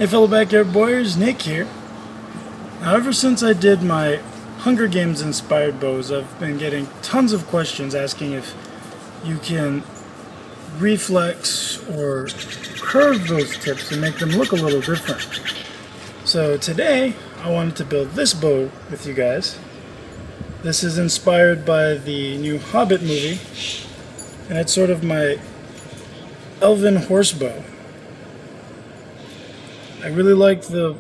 Hey fellow backyard boyers, Nick here. Now ever since I did my Hunger Games inspired bows, I've been getting tons of questions asking if you can reflex or curve those tips and make them look a little different. So today I wanted to build this bow with you guys. This is inspired by the new Hobbit movie, and it's sort of my Elven Horsebow. I really like the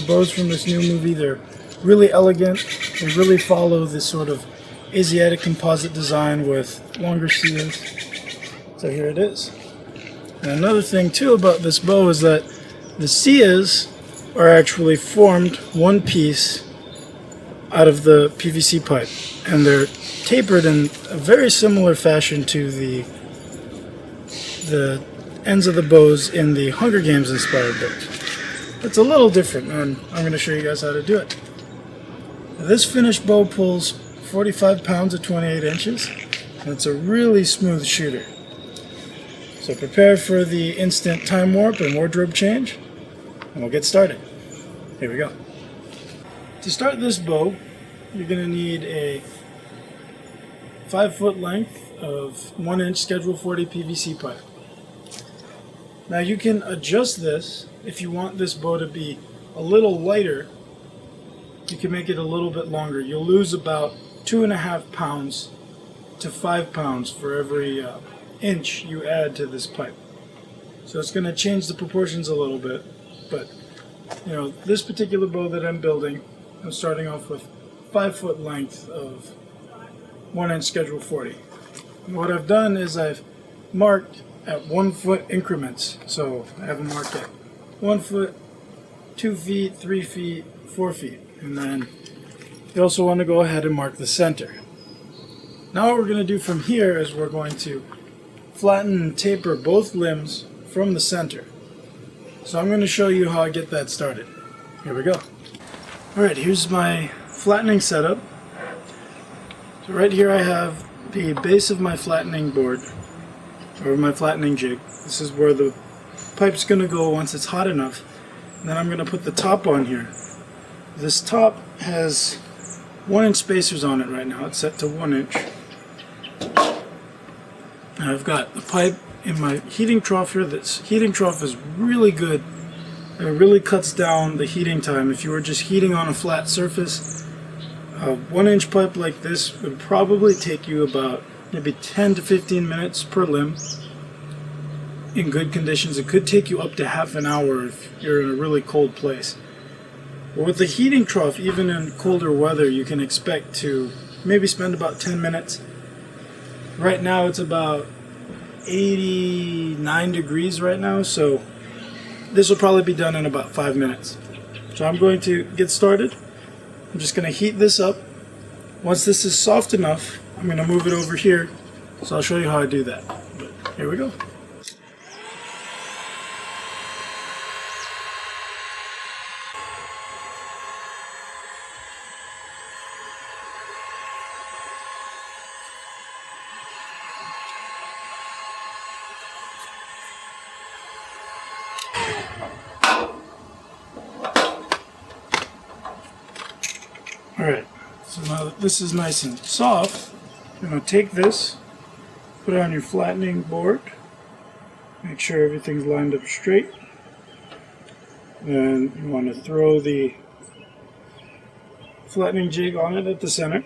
bows from this new movie. They're really elegant. They really follow this sort of Asiatic composite design with longer seals. So here it is. And another thing too about this bow is that the seals are actually formed one piece out of the PVC pipe, and they're tapered in a very similar fashion to the ends of the bows in the Hunger Games inspired bows. It's a little different, and I'm going to show you guys how to do it. This finished bow pulls 45 pounds at 28 inches, and it's a really smooth shooter. So prepare for the instant time warp and wardrobe change, and we'll get started. Here we go. To start this bow, you're going to need a 5-foot length of 1-inch Schedule 40 PVC pipe. Now you can adjust this if you want this bow to be a little lighter. You can make it a little bit longer. You'll lose about 2.5 pounds to 5 pounds for every inch you add to this pipe. So it's going to change the proportions a little bit, but you know, this particular bow that I'm building, I'm starting off with 5-foot length of 1-inch Schedule 40. And what I've done is I've marked at 1-foot increments. So I have them marked at 1 foot, 2 feet, 3 feet, 4 feet. And then you also want to go ahead and mark the center. Now what we're going to do from here is we're going to flatten and taper both limbs from the center. So I'm going to show you how I get that started. Here we go. Alright, here's my flattening setup. So right here I have the base of my flattening board, or my flattening jig. This is where the pipe's going to go once it's hot enough. And then I'm going to put the top on here. This top has 1-inch spacers on it right now. It's set to 1 inch. And I've got the pipe in my heating trough here. This heating trough is really good. It really cuts down the heating time. If you were just heating on a flat surface, a 1-inch pipe like this would probably take you about maybe 10 to 15 minutes per limb. In good conditions, it could take you up to half an hour if you're in a really cold place. But with the heating trough, even in colder weather, you can expect to maybe spend about 10 minutes. Right now it's about 89 degrees right now, so this will probably be done in about 5 minutes. So I'm going to get started. I'm just going to heat this up. Once this is soft enough, I'm going to move it over here. So I'll show you how I do that. But here we go. Alright, so now that this is nice and soft, you're going to take this, put it on your flattening board, make sure everything's lined up straight, then you want to throw the flattening jig on it at the center.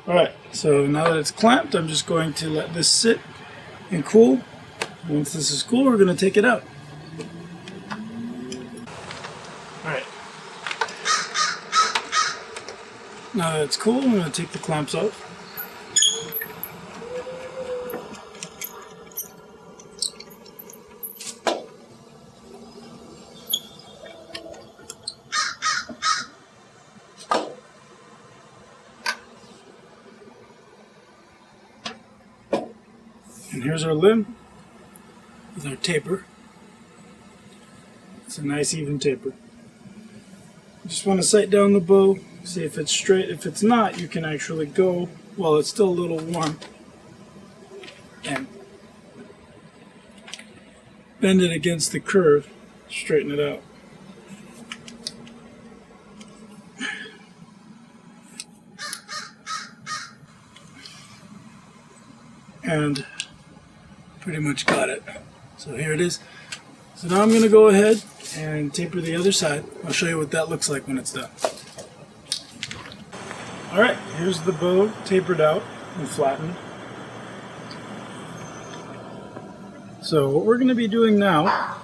Alright, so now that it's clamped, I'm just going to let this sit and cool. Once this is cool, we're going to take it out. Alright. Now that it's cool, I'm going to take the clamps off. And here's our limb with our taper. It's a nice even taper. You just want to sight down the bow, see if it's straight. If it's not, you can actually go while it's still a little warm and bend it against the curve, straighten it out. And pretty much got it. So here it is. So now I'm going to go ahead and taper the other side. I'll show you what that looks like when it's done. Alright, here's the bow tapered out and flattened. So what we're going to be doing now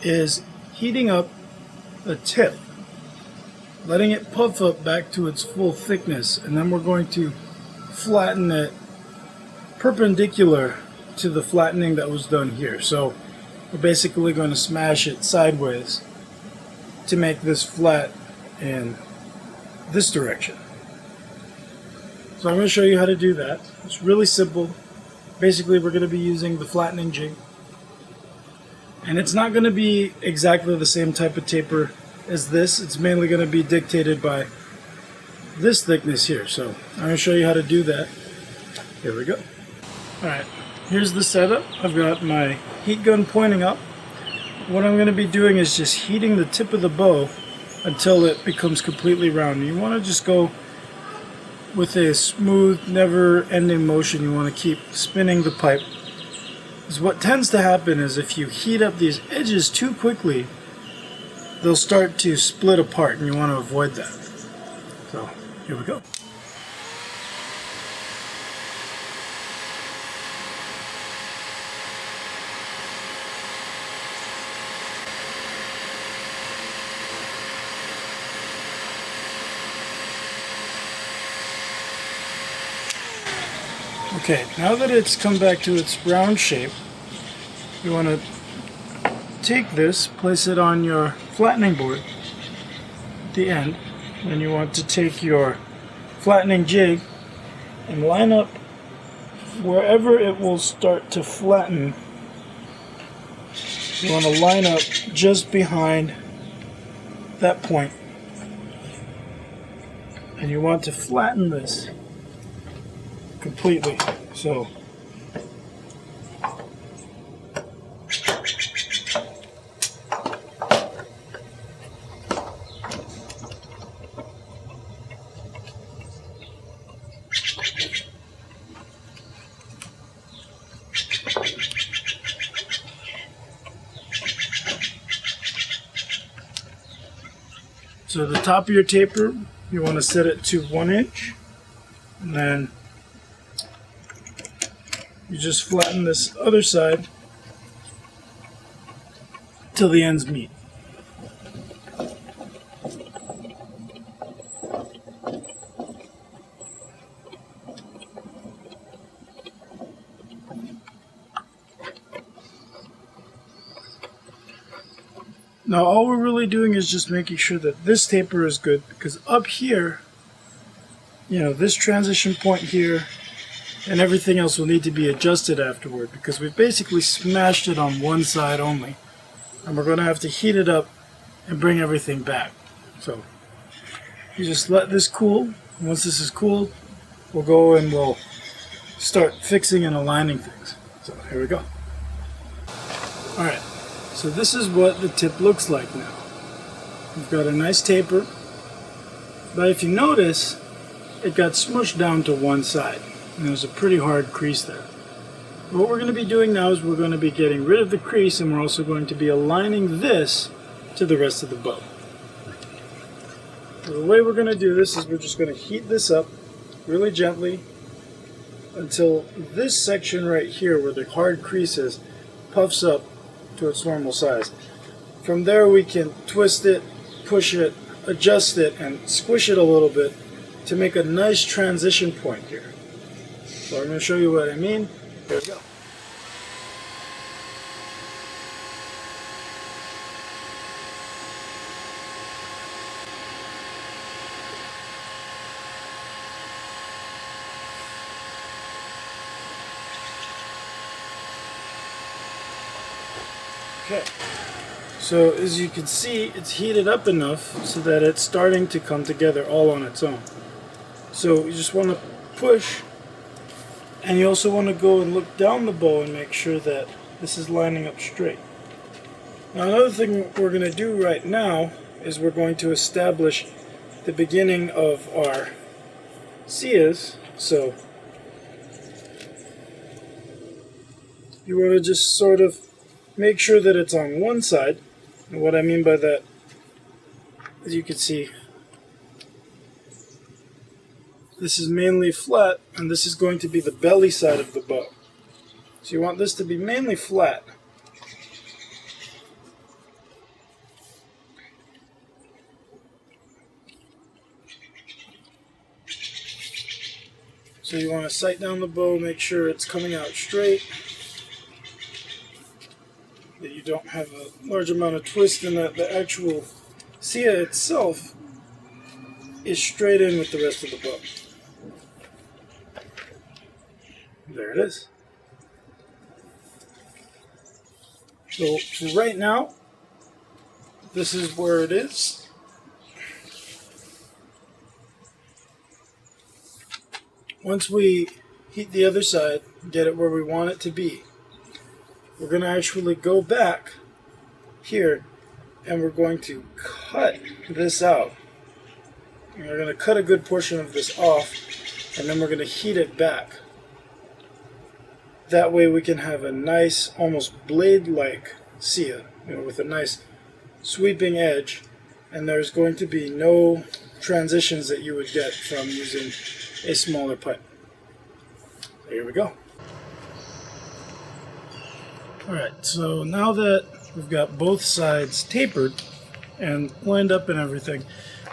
is heating up the tip, letting it puff up back to its full thickness, and then we're going to flatten it perpendicular to the flattening that was done here. So we're basically going to smash it sideways to make this flat in this direction. So I'm going to show you how to do that. It's really simple. Basically, we're going to be using the flattening jig, and it's not going to be exactly the same type of taper as this. It's mainly going to be dictated by this thickness here. So I'm going to show you how to do that. Here we go. Alright, here's the setup. I've got my heat gun pointing up. What I'm going to be doing is just heating the tip of the bow until it becomes completely round. You want to just go with a smooth, never-ending motion. You want to keep spinning the pipe. Because what tends to happen is if you heat up these edges too quickly, they'll start to split apart, and you want to avoid that. So, here we go. Okay, now that it's come back to its round shape, you want to take this, place it on your flattening board at the end, and you want to take your flattening jig and line up wherever it will start to flatten. You want to line up just behind that point, and you want to flatten this completely. So the top of your taper, you want to set it to 1 inch, and then you just flatten this other side till the ends meet. Now all we're really doing is just making sure that this taper is good, because up here, you know, this transition point here and everything else will need to be adjusted afterward, because we've basically smashed it on one side only, and we're going to have to heat it up and bring everything back. So you just let this cool. Once this is cooled, we'll go and we'll start fixing and aligning things. So here we go. Alright, so this is what the tip looks like now. We've got a nice taper, but if you notice, it got smushed down to one side. And there's a pretty hard crease there. What we're going to be doing now is we're going to be getting rid of the crease, and we're also going to be aligning this to the rest of the bow. So the way we're going to do this is we're just going to heat this up really gently until this section right here where the hard crease is puffs up to its normal size. From there we can twist it, push it, adjust it, and squish it a little bit to make a nice transition point here. So I'm going to show you what I mean. Here we go. Okay. So as you can see, it's heated up enough so that it's starting to come together all on its own. So you just want to push, and you also want to go and look down the bow and make sure that this is lining up straight. Now another thing we're going to do right now is we're going to establish the beginning of our seas. So you want to just sort of make sure that it's on one side. And what I mean by that, as you can see, this is mainly flat, and this is going to be the belly side of the bow. So you want this to be mainly flat. So you want to sight down the bow, make sure it's coming out straight, that you don't have a large amount of twist, and that the actual sia itself is straight in with the rest of the bow. There it is. So for right now, this is where it is. Once we heat the other side, get it where we want it to be, we're going to actually go back here and we're going to cut this out. And we're going to cut a good portion of this off, and then we're going to heat it back. That way we can have a nice, almost blade-like sia, with a nice sweeping edge, and there's going to be no transitions that you would get from using a smaller pipe. Here we go. Alright, so now that we've got both sides tapered and lined up and everything,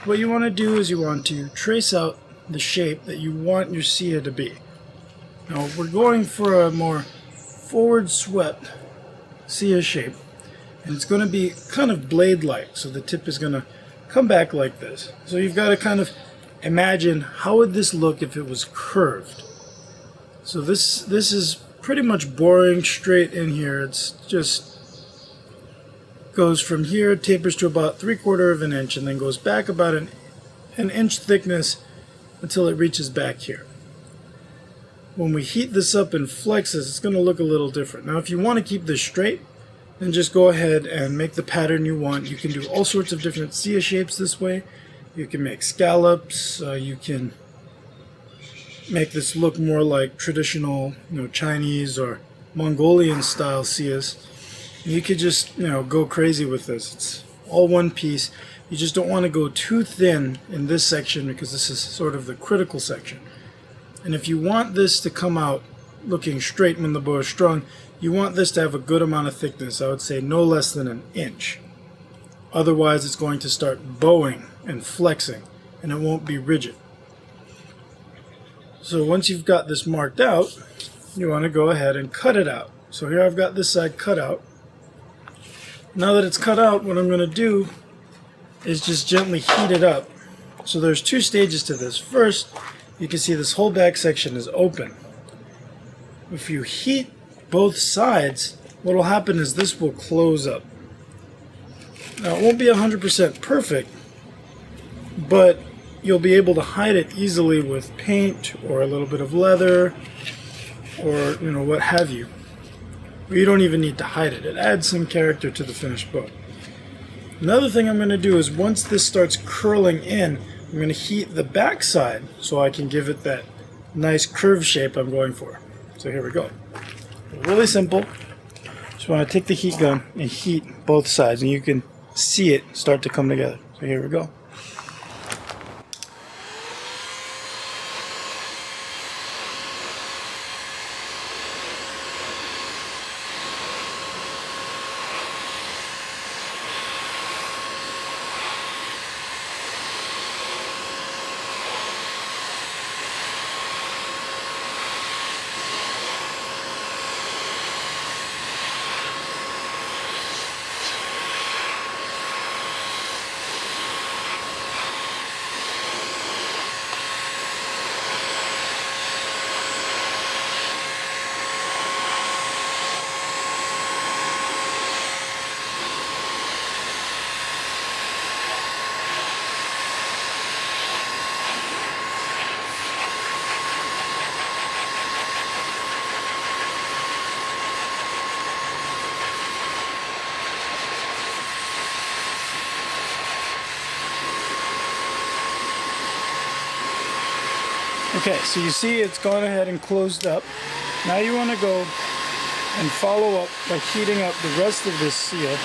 what you want to do is you want to trace out the shape that you want your sia to be. Now we're going for a more forward swept sia shape, and it's going to be kind of blade-like, so the tip is going to come back like this. So you've got to kind of imagine, how would this look if it was curved? So this is pretty much boring straight in here. It's just goes from here, tapers to about 3/4 of an inch, and then goes back about an inch thickness until it reaches back here. When we heat this up and flex this, it's going to look a little different. Now if you want to keep this straight, then just go ahead and make the pattern you want. You can do all sorts of different sia shapes this way. You can make scallops, you can make this look more like traditional, Chinese or Mongolian style sias. You could just, go crazy with this. It's all one piece. You just don't want to go too thin in this section, because this is sort of the critical section. And if you want this to come out looking straight when the bow is strung, you want this to have a good amount of thickness. I would say no less than an inch. Otherwise it's going to start bowing and flexing, and it won't be rigid. So once you've got this marked out, you want to go ahead and cut it out. So here I've got this side cut out. Now that it's cut out, what I'm going to do is just gently heat it up. So there's two stages to this. First, you can see this whole back section is open. If you heat both sides, what will happen is this will close up. Now it won't be 100% perfect, but you'll be able to hide it easily with paint or a little bit of leather or what have you. Or you don't even need to hide it. It adds some character to the finished bow. Another thing I'm going to do is, once this starts curling in, I'm going to heat the back side so I can give it that nice curve shape I'm going for. So here we go. Really simple. Just want to take the heat gun and heat both sides, and you can see it start to come together. So here we go. Okay, so you see it's gone ahead and closed up. Now you want to go and follow up by heating up the rest of this seal.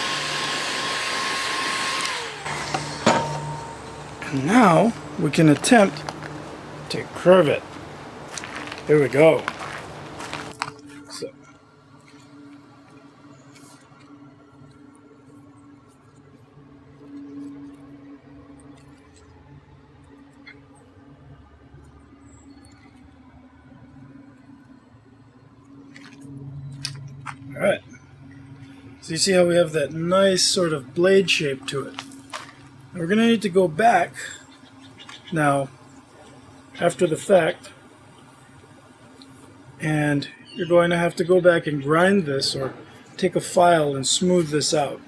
And now we can attempt to curve it. Here we go. So. Alright, so you see how we have that nice sort of blade shape to it. And we're going to need to go back now after the fact, and you're going to have to go back and grind this or take a file and smooth this out.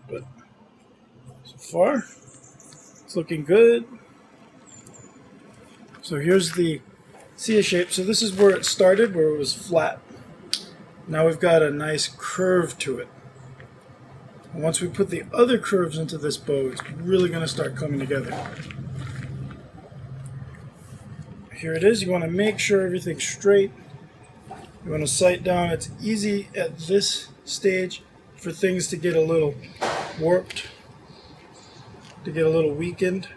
But so far, it's looking good. So here's the seal shape. So this is where it started, where it was flat. Now we've got a nice curve to it. And once we put the other curves into this bow, it's really going to start coming together. Here it is. You want to make sure everything's straight. You want to sight down. It's easy at this stage for things to get a little warped, to get a little weakened.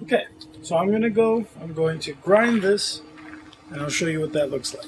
Okay, so I'm going to grind this, and I'll show you what that looks like.